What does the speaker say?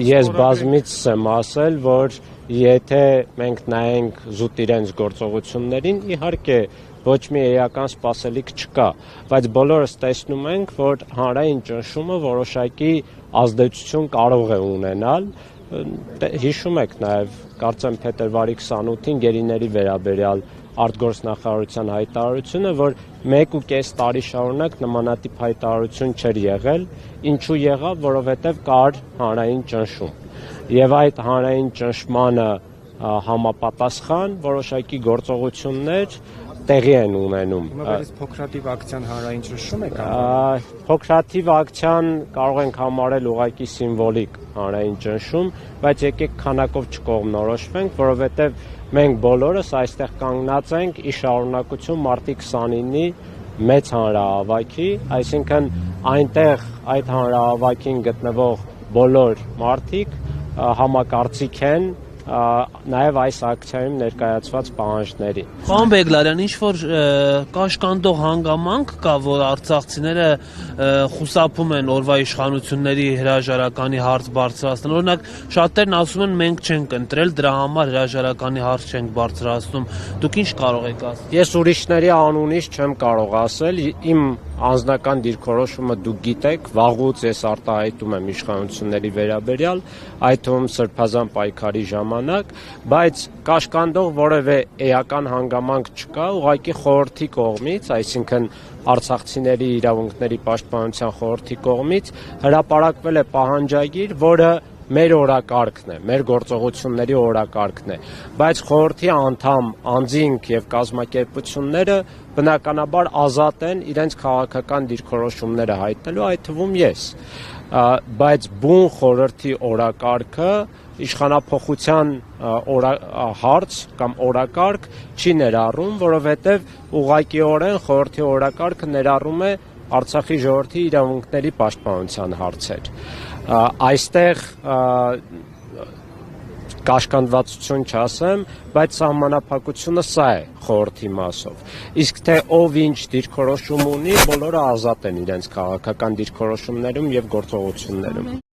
Ես բազմից եմ ասել, որ եթե մենք նայենք զուտ իրենց գործողություններին, իհարկե ոչ մի էական սպասելիք չկա, բայց բոլորս տեսնում ենք, որ հանրային ճնշումը որոշակի ազդեցություն կարող է ունենալ։ Հիշում եք նաև, կարծեմ փետրվարի 28-ին գերիների վերաբերյալ արտգործնախարարության հայտարարությունը, որ 1.5 տարի շարունակ նմանատիպ հայտարարություն չէր եղել, ինչու եղավ, որովհետև կար հանրային ճնշում։ Եվ այդ հանրային ճնշմանը համապատասխան որոշակի գործողություններ տեղի են ունենում։ Փոքրաթիվ ակցիան հանրային ճնշում է կամ փոքրաթիվ ակցիան կարող ենք համարել ուղղակի սիմվոլիկ հանրային ճնշում, բայց եկեք քանակով չկողմնորոշվենք, որովհետև մենք բոլորս այստեղ կանգնած ենք ի շարունակություն մարտի 29-ի մեծ հանրահավաքի, այսինքն այնտեղ այդ հանրահավաքին գտնվող բոլոր մարդիկ համակարծիք են նաև այս ակցիայում ներկայացված պահանջների։ Պարոն Բեգլարյան, ինչ-որ կաշկանդող հանգամանք կա, որ արցախցիները խուսափում են օրվա իշխանությունների հրաժարականի հարց բարձրացնել։ Օրինակ, շատերն ասում են մենք չենք ընտրել, դրա համար հրաժարականի հարց չենք բարձրացնում։ Դուք ինչ կարող եք ասել։ Ես ուրիշների անունից չեմ կարող ասել, իմ անձնական դիրքորոշումը դուք գիտեք, վաղուց ես արտահայտում եմ իշխանությունների վերաբերյալ, այդ թվում սրբազան պայքարի ժամանակ, բայց կաշկանդող որևէ էական հանգամանք չկա, ուղղակի խորհրդի կողմից, այսինքն արցախցիների իրավունքների պաշտպանության խորհրդի կողմից հրապարակվել է պահանջագիր, որը մեր օրակարգն է, մեր գործողությունների օրակարգն է, բայց խորհրդի անդամ անձինք եւ կազմակերպությունները բնականաբար ազատ են իրենց քաղաքական դիրքորոշումները հայտնելու, այդ թվում ես, բայց բուն խորհրդի օրակարգը իշխանափոխության հարց կամ օրակարգ չի ներառում, որովհետև ուղղակիորեն խորհրդի օրակարգը ներառում է Արցախի ժողովրդի իրավունքների պաշտպանության հարցեր։ Այստեղ կաշկանդվածություն չասեմ, բայց սահմանափակությունը սա է խորհրդի մասով։ Իսկ թե ով ինչ դիրքորոշում ունի, բոլորը ազատ են իրենց քաղաքական դիրքորոշումներում եւ գործողություններում։